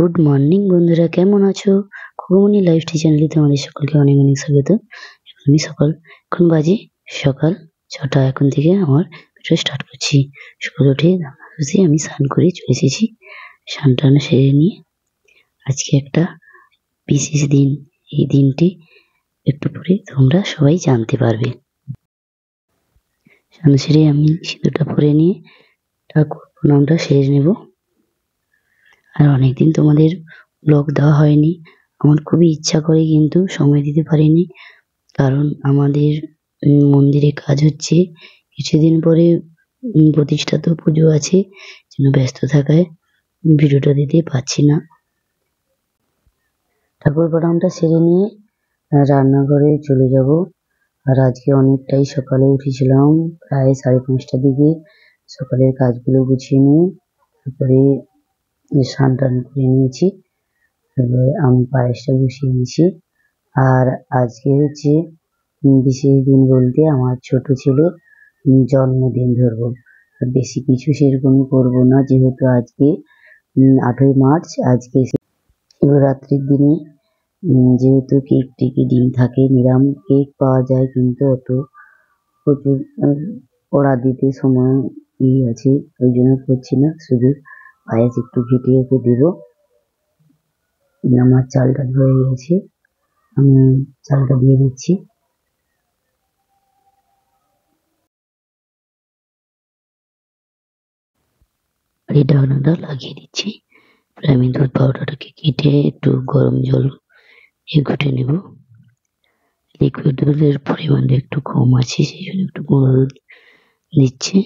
Good morning বন্ধুরা, কেমন আছো? খোকমনি লাইফস্টাইল চ্যানেলে তোমাদের সকলকে অনেক অনেক স্বাগত। আমি এখন বাজে সকাল 6টা। এখন থেকে আমার ভিডিও স্টার্ট করছি। সকালে উঠে আমি স্নান করে চলে এসেছি। স্নান টান সেরে নিয়ে আজকে একটা বিশেষ দিন। এই দিনটি একটু পরে তোমরা সবাই জানতে পারবে। স্নান সেরে আমি সিঁদুরটা পরে নিয়ে ঠাকুর প্রণামটা সেরে নেব। আর অনেকদিন তোমাদের ব্লগ দেওয়া হয়নি। আমার খুবই ইচ্ছা করে কিন্তু সময় দিতে পারিনি, কারণ আমাদের মন্দিরে কাজ হচ্ছে। কিছুদিন পরে প্রতিষ্ঠাতা পুজো আছে, যেন ব্যস্ত থাকায় ভিডিওটা দিতে পারছি না। ঠাকুর প্রণামটা সেরে নিয়ে রান্নাঘরে চলে যাব। আর আজকে অনেকটাই সকালে উঠেছিলাম, প্রায় 5:30টার দিকে। সকালের কাজগুলো গুছিয়ে নিয়ে তারপরে স্নান টান করে নিয়েছি। তারপরে আমি পায়েসটা বসিয়ে নিয়েছি। আর আজকে হচ্ছে বিশেষ দিন বলতে আমার ছোট ছেলে জন্মদিন ধরবো। আর বেশি কিছু সেরকম করবো না, যেহেতু আজকে 8ই মার্চ। আজকে শিবরাত্রির দিনে যেহেতু কেক টেকে ডিম থাকে, নিরাম কেক পাওয়া যায়, কিন্তু অত প্রচুর অর্ডার দিতে সময় আছে, ওই জন্য করছি না। শুধু পায়েস একটু ঘেটে ওকে দেবো। আমার চালটা ধরে গেছে, আমি চালটা দিয়ে দিচ্ছি। এই ঢাকনাটা লাগিয়ে দিচ্ছি। আমি দুধ পাউডারটাকে কেটে একটু গরম জল ঘুটে নেব। লিকুইড দুধের পরিমাণটা একটু কম আছে, সেই জন্য একটু গুঁড়ো দুধ দিচ্ছি।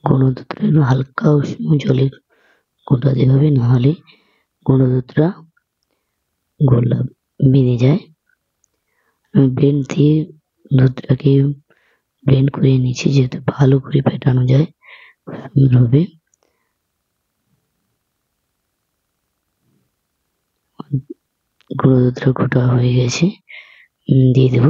গুঁড়ো দুধটা একটু হালকা উষ্ণ জলে গোটাতে হবে, নাহলে গুঁড়ো দুধটা গোলা বেঁধে যায়। আমি ব্লেন্ড দিয়ে দুধটাকে ব্লেন্ড করে নিচ্ছি, যেহেতু ভালো করে ফেটানো যায় সুন্দর হবে। গুঁড়ো দুধটা গোটা হয়ে গেছে, দিয়ে দেব।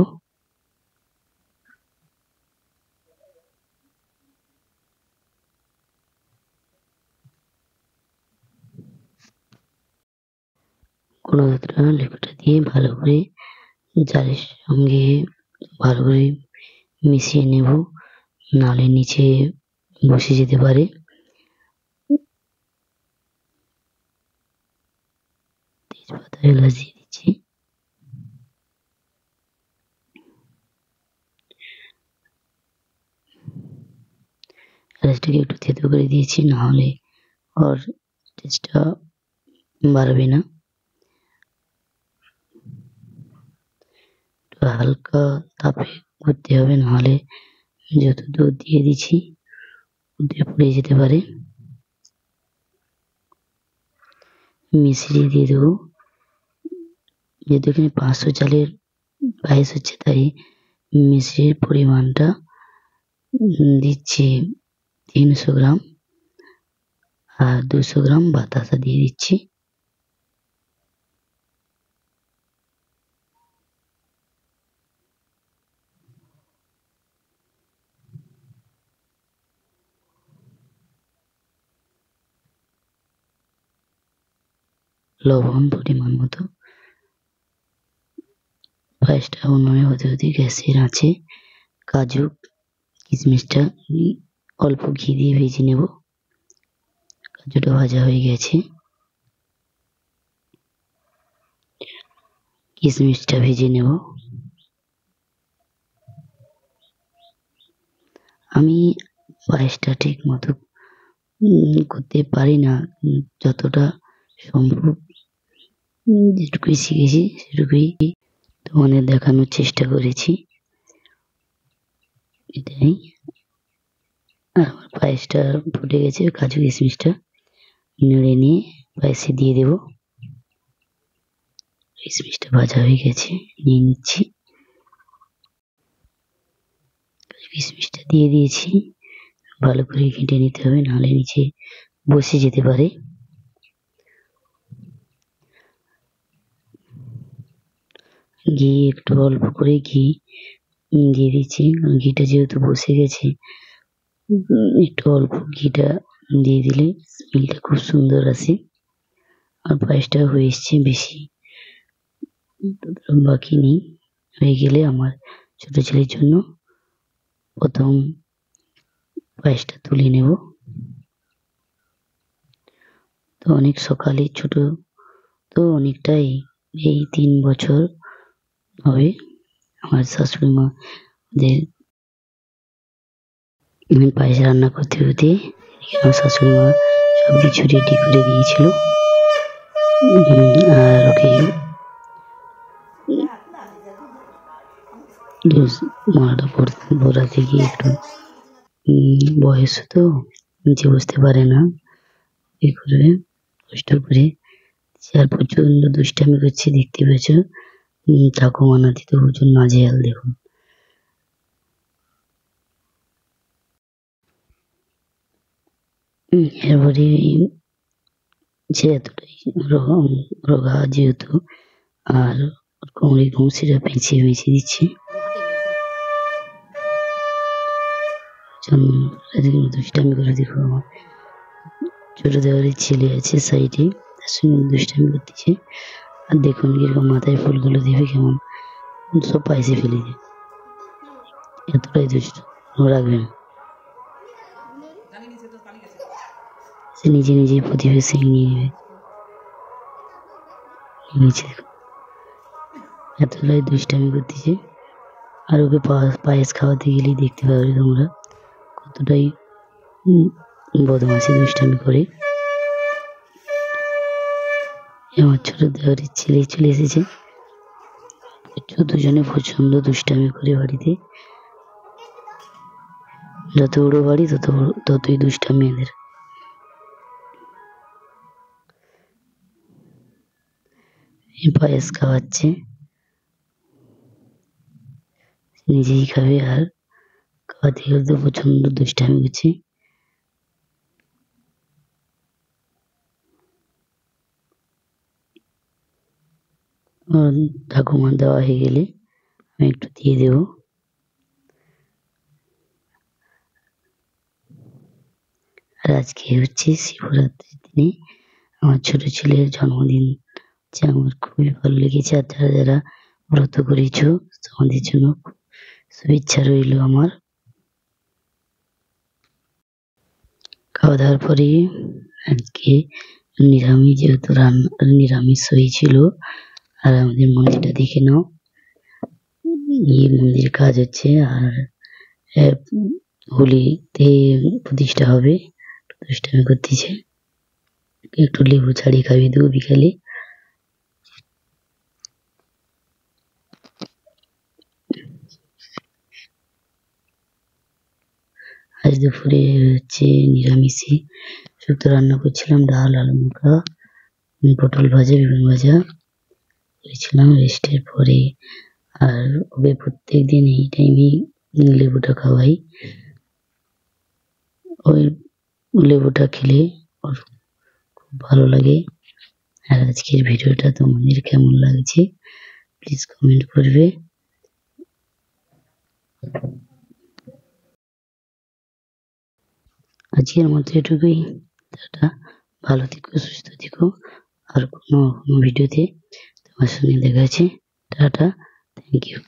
গুঁড়ো দুধটা লিকুইডটা দিয়ে ভালো করে জারের সঙ্গে ভালো করে মিশিয়ে নেব, নাহলে নিচে বসে যেতে পারে। তেজপাতা এলাচ দিয়ে দিচ্ছি। এলাচটাকে একটু থেতো করে দিয়েছি, নাহলে ওর টেস্টটা বাড়বে না। হালকা তাপে করতে হবে, নাহলে যত দুধ দিয়ে দিচ্ছি দুধে পুড়ে যেতে পারে। মিশ্রি দিয়ে দেবো। যেহেতু এখানে 500 চালের পায়েস হচ্ছে, তাই মিশ্রির পরিমাণটা দিচ্ছি 300 গ্রাম, আর 200 গ্রাম বাতাসা দিয়ে দিচ্ছি। লবণ পরিমাণ মতো। পায়েসটা উন্নয় হতে হতে গ্যাসের আঁচে কাজু কিশমিশটা অল্প ঘি দিয়ে ভেজে নেব। কাজুটা ভাজা হয়ে গেছে, কিশমিশটা ভেজে নেব। আমি পায়েসটা ঠিক মতো করতে পারি না, যতটা সম্ভব যেটুকুই শিখেছি সেটুকুই তোমাদের দেখানোর চেষ্টা করেছি। এটাই। আমার পায়েসটা ফুটে গেছে, কাজু কিশমিশটা নেড়ে নিয়ে পায়েসে দিয়ে দেব। কিশমিশটা ভাজা হয়ে গেছে, নিয়ে নিচ্ছি। কিশমিশটা দিয়ে দিয়েছি, ভালো করে ঘেঁটে নিতে হবে, নাহলে নিচে বসে যেতে পারে। ঘি একটু অল্প করে ঘি দিয়ে দিচ্ছি, ঘিটা যেহেতু বসে গেছে একটু অল্প ঘিটা দিয়ে দিলে স্মেলটা খুব সুন্দর আসে। আর পায়েসটা হয়ে এসছে, বেশি বাকি নেই। হয়ে গেলে আমার ছোট ছেলের জন্য প্রথম পায়েসটা তুলে নেব। তো অনেক সকালে, ছোট তো অনেকটাই, এই 3 বছর হবে আমার শাশুড়ি মাদের পায়েস রান্না করতে হতে আমার শাশুড়ি মা সবকিছু রেডি করে দিয়েছিল। আর ওকে মাটা পড়াতে গিয়ে একটু বয়স তো নিচে বসতে পারে না, এ করে কষ্ট করে। আর প্রচন্ড দুষ্টামি করছে, দেখতে পেয়েছ। ঠাকুমা নাতি তো প্রচুর নাজেহাল, দেখুন। এরপরে যে এতটাই রোগা যেহেতু, আর কোমরে ঘুমসিটা পেঁচিয়ে পেঁচিয়ে দিচ্ছে, দুষ্টামি করে। দেখো আমার ছোট দেওয়ারের ছেলে আছে সাইডে, তার সঙ্গে দুষ্টামি করতেছে। আর দেখুন কিরকম মাথায় ফুলগুলো দেবে, কেমন সব পাইসে ফেলে দেয়, এতটাই দুষ্ট। রাখবেন, সে নিজে নিজেই প্রতিবেশী নিয়ে নেবে নিচে। এতটাই দুষ্টামি করতেছে। আর ওকে পায়েস খাওয়াতে গেলেই দেখতে পাবে তোমরা কতটাই বদমাশি দুষ্টামি করে। আমার ছোট দেওয়ারের ছেলে চলে এসেছে। দুজনে প্রচন্ড দুষ্টামি করে বাড়িতে, যত বড় বাড়ি ততই দুষ্টামি এদের। পায়েস খাওয়াচ্ছে, নিজেই খাবে, আর খাওয়াতে গেলে তো প্রচন্ড দুষ্টামি করছে। ঠাকুমা দেওয়া হয়ে গেলে আমি একটু দিয়ে দেব। আর আজকে হচ্ছে শিবরাত্রির দিনে আমার ছোট ছেলের জন্মদিন, যে আমার খুবই ভালো লেগেছে। আর যারা যারা ব্রত করেছ তোমাদের জন্য শুভেচ্ছা রইল আমার। খাওয়া দাওয়ার পরে আজকে নিরামিষ, যেহেতু নিরামিষ হয়েছিল। আর আমাদের মন্দিরটা দেখে নাও, এই মন্দির কাজ হচ্ছে, আর হোলিতে প্রতিষ্ঠা হবে। দুষ্টামি করতেছে, একটু লেবু ছাড়িয়ে খাইয়ে দেবো বিকালে। আজ দুপুরে হচ্ছে নিরামিষে শুক্তো রান্না করছিলাম, ডাল, আলু মাখা, পটল ভাজা, বেগুন ভাজা করেছিলাম রেস্টের পরে। আর ওকে প্রত্যেক দিন এই টাইমে লেবুটা খাওয়াই, ওই লেবুটা খেলে ওর খুব ভালো লাগে। আর আজকের ভিডিওটা তোমাদের কেমন লাগছে প্লিজ কমেন্ট করবে। আজকের মতো এটুকুই। টাটা, ভালো থেকো, সুস্থ থেকো। আর কোনো ভিডিওতে তোমার সঙ্গে দেখা আছে। Tata, thank you.